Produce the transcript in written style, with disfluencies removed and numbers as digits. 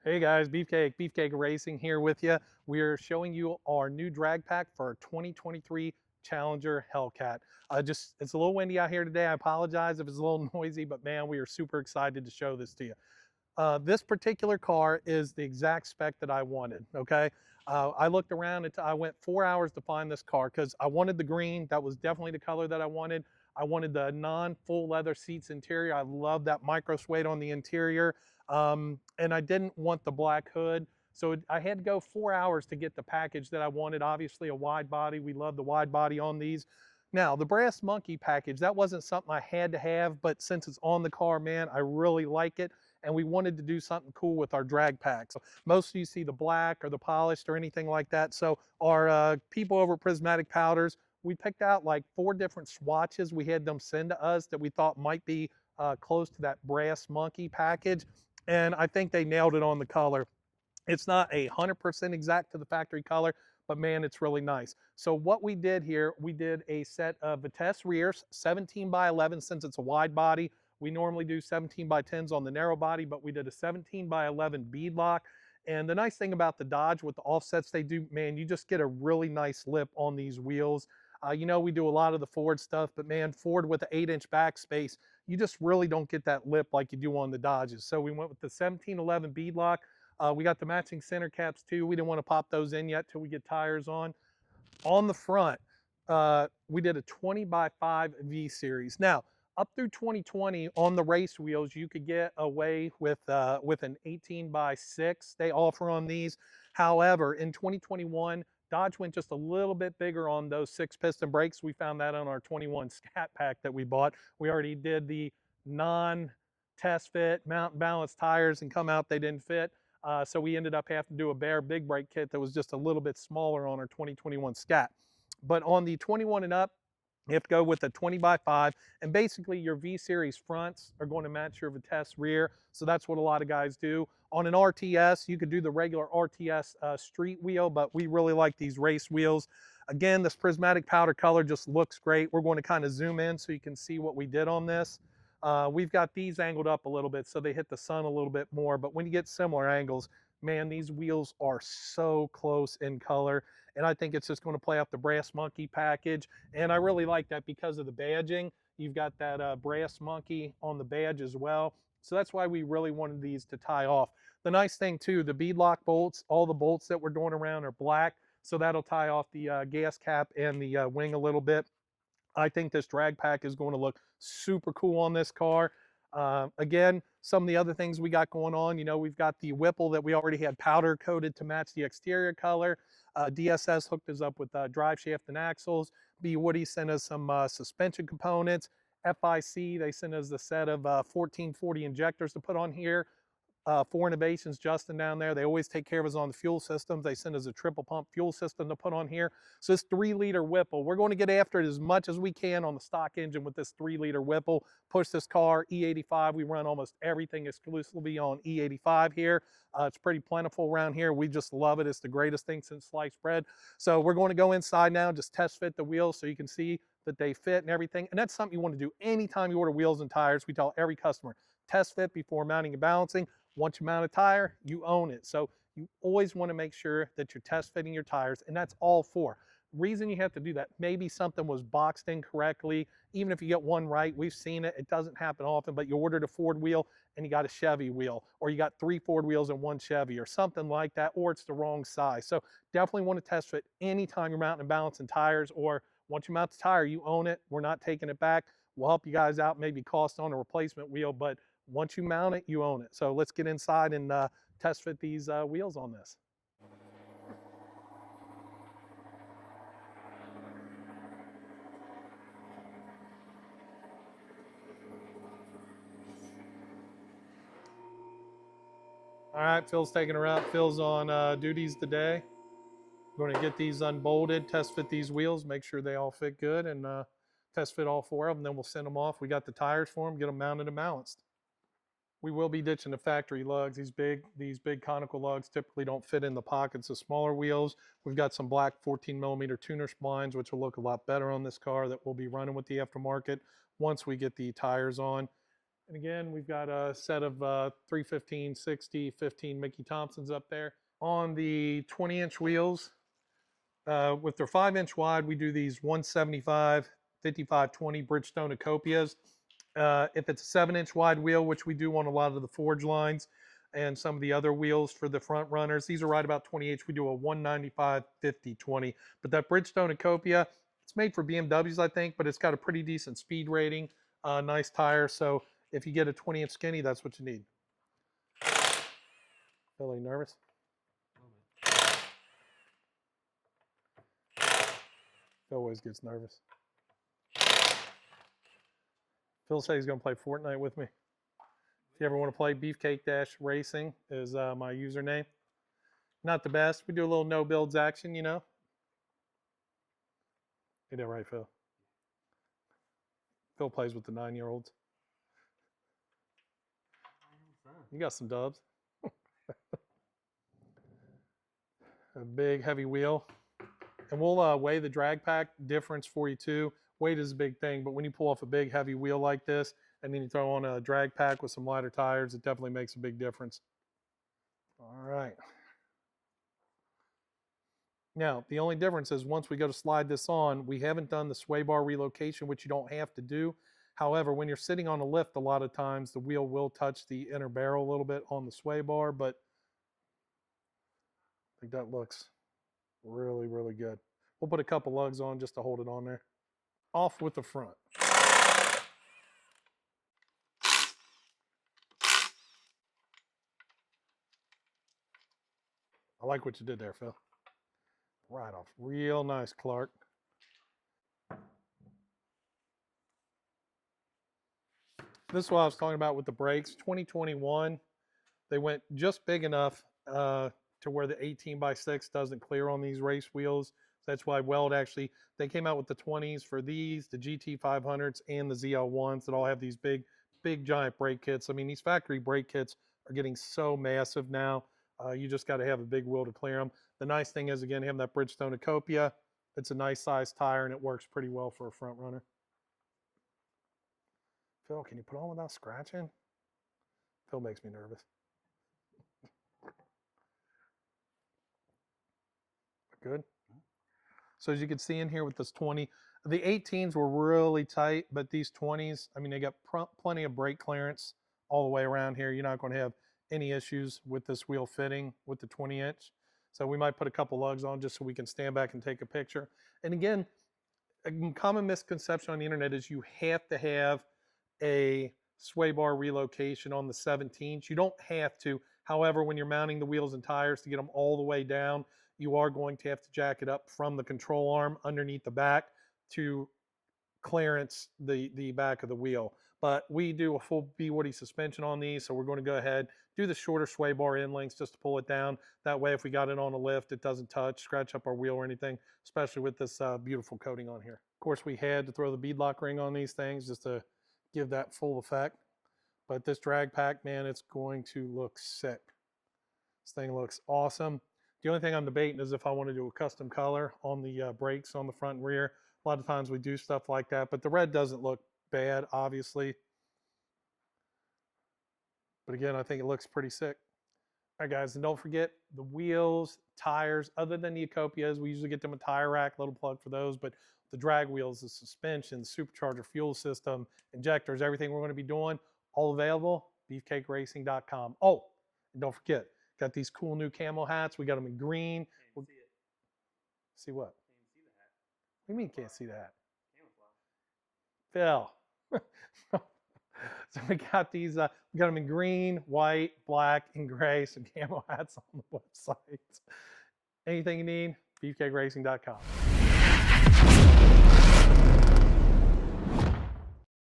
Hey guys, Beefcake Racing here with you. We're showing you our new drag pack for our 2023 Challenger Hellcat. It's a little windy out here today. I apologize if it's a little noisy, but man, we are super excited to show this to you. This particular car is the exact spec that I wanted, okay? I looked around and I went 4 hours to find this car because I wanted the green. That was definitely the color that I wanted. I wanted the non-full leather seats interior. I love that micro suede on the interior. And I didn't want the black hood. So I had to go 4 hours to get the package that I wanted. Obviously a wide body. We love the wide body on these. Now, the Brass Monkey package, that wasn't something I had to have, but since it's on the car, man, I really like it. And we wanted to do something cool with our drag packs. So most of you see the black or the polished or anything like that. So our people over at Prismatic Powders, we picked out like 4 different swatches. We had them send to us that we thought might be close to that Brass Monkey package. And I think they nailed it on the color. It's not 100% exact to the factory color, but man, it's really nice. So what we did here, we did a set of Vitesse rears, 17 by 11 since it's a wide body. We normally do 17 by 10s on the narrow body, but we did a 17 by 11 bead lock. And the nice thing about the Dodge with the offsets they do, man, you just get a really nice lip on these wheels. You know, we do a lot of the Ford stuff, but man, Ford with the 8-inch backspace, you just really don't get that lip like you do on the Dodges. So we went with the 1711 bead lock. We got the matching center caps too. We didn't want to pop those in yet till we get tires on. On the front, we did a 20 by 5 V series. Now, up through 2020 on the race wheels, you could get away with an 18 by 6 they offer on these. However, in 2021, Dodge went just a little bit bigger on those 6-piston brakes. We found that on our 21 Scat Pack that we bought. We already did the non-test fit, mount and balance tires and come out, they didn't fit. So we ended up having to do a bare big brake kit that was just a little bit smaller on our 2021 Scat. But on the 21 and up, you have to go with a 20 by 5, and basically your V-Series fronts are going to match your Vitesse rear, so that's what a lot of guys do. On an RTS, you could do the regular RTS street wheel, but we really like these race wheels. Again, this prismatic powder color just looks great. We're going to kind of zoom in so you can see what we did on this. We've got these angled up a little bit so they hit the sun a little bit more, but when you get similar angles, man, these wheels are so close in color, and I think it's just going to play off the Brass Monkey package, and I really like that because of the badging. You've got that Brass Monkey on the badge as well, so that's why we really wanted these to tie off. The nice thing too, the beadlock bolts, all the bolts that we're doing around are black, so that'll tie off the gas cap and the wing a little bit. I think this drag pack is going to look super cool on this car. Again, some of the other things we got going on, you know, we've got the Whipple that we already had powder coated to match the exterior color. DSS hooked us up with drive shaft and axles. Bwoody sent us some suspension components. FIC, they sent us a set of 1440 injectors to put on here. Fore Innovations, Justin down there, they always take care of us on the fuel systems. They send us a triple pump fuel system to put on here. So this 3-liter Whipple, we're going to get after it as much as we can on the stock engine with this 3-liter Whipple. Push this car, E85, we run almost everything exclusively on E85 here. It's pretty plentiful around here. We just love it. It's the greatest thing since sliced bread. So we're going to go inside now, just test fit the wheels so you can see that they fit and everything. And that's something you want to do anytime you order wheels and tires. We tell every customer, test fit before mounting and balancing. Once you mount a tire, you own it. So you always want to make sure that you're test fitting your tires, and that's all for. Reason you have to do that, maybe something was boxed incorrectly. Even if you get one right, we've seen it. It doesn't happen often, but you ordered a Ford wheel and you got a Chevy wheel, or you got 3 Ford wheels and 1 Chevy, or something like that, or it's the wrong size. So definitely want to test fit anytime you're mounting and balancing tires, or once you mount the tire, you own it. We're not taking it back. We'll help you guys out, maybe cost on a replacement wheel, but once you mount it, you own it. So let's get inside and test fit these wheels on this. All right, Phil's taking her out. Phil's on duties today. Going to get these unbolted, test fit these wheels, make sure they all fit good, and test fit all 4 of them. Then we'll send them off. We got the tires for them, get them mounted and balanced. We will be ditching the factory lugs. These big conical lugs typically don't fit in the pockets of smaller wheels. We've got some black 14mm tuner splines, which will look a lot better on this car, that we'll be running with the aftermarket once we get the tires on. And again, we've got a set of 315, 60, 15 Mickey Thompsons up there. On the 20-inch wheels, with their 5-inch wide, we do these 175, 5520 Bridgestone Acopias. If it's a 7-inch wide wheel, which we do on a lot of the Forge lines and some of the other wheels for the front runners, these are right about 20H. We do a 195, 50, 20. But that Bridgestone Acopia, it's made for BMWs, I think, but it's got a pretty decent speed rating, nice tire. So if you get a 20-inch skinny, that's what you need. Feeling nervous? Phil always gets nervous. Phil said he's going to play Fortnite with me. If you ever want to play, Beefcake-Racing is my username. Not the best. We do a little no-builds action, you know. Ain't that right, Phil? Phil plays with the 9-year-olds. You got some dubs. A big, heavy wheel. And we'll weigh the drag pack difference for you too. Weight is a big thing, but when you pull off a big, heavy wheel like this, and then you throw on a drag pack with some lighter tires, it definitely makes a big difference. All right. Now, the only difference is once we go to slide this on, we haven't done the sway bar relocation, which you don't have to do. However, when you're sitting on a lift, a lot of times the wheel will touch the inner barrel a little bit on the sway bar, but I think that looks really, really good. We'll put a couple lugs on just to hold it on there. Off with the front. I like what you did there, Phil. Right off. Real nice, Clark. This is what I was talking about with the brakes. 2021, they went just big enough to where the 18x6 doesn't clear on these race wheels. That's why Weld actually, they came out with the 20s for these, the GT500s, and the ZL1s that all have these big, giant brake kits. I mean, these factory brake kits are getting so massive now. You just got to have a big wheel to clear them. The nice thing is, again, having that Bridgestone Acopia, it's a nice size tire and it works pretty well for a front runner. Phil, can you put on without scratching? Phil makes me nervous. Good. So as you can see in here with this 20, the 18s were really tight, but these 20s, I mean, they got plenty of brake clearance all the way around here. You're not going to have any issues with this wheel fitting with the 20-inch. So we might put a couple lugs on just so we can stand back and take a picture. And again, a common misconception on the internet is you have to have a sway bar relocation on the 17s. You don't have to. However, when you're mounting the wheels and tires to get them all the way down, you are going to have to jack it up from the control arm underneath the back to clearance the back of the wheel. But we do a full Bwoody suspension on these, so we're going to go ahead, do the shorter sway bar end lengths just to pull it down. That way, if we got it on a lift, it doesn't touch, scratch up our wheel or anything, especially with this beautiful coating on here. Of course, we had to throw the beadlock ring on these things just to give that full effect. But this drag pack, man, it's going to look sick. This thing looks awesome. The only thing I'm debating is if I want to do a custom color on the brakes on the front and rear. A lot of times we do stuff like that, but the red doesn't look bad, obviously. But again, I think it looks pretty sick. All right, guys, and don't forget the wheels, tires, other than the Acopias, we usually get them a tire rack, little plug for those, but the drag wheels, the suspension, supercharger, fuel system, injectors, everything we're going to be doing, all available, beefcakeracing.com. Oh, and don't forget, got these cool new camo hats. We got them in green. Can't see it. See what? Can't see the hat. What do you mean can't see that? Camouflage. Phil. So we got these, we got them in green, white, black, and gray, some camo hats on the website. Anything you need, beefcakeracing.com.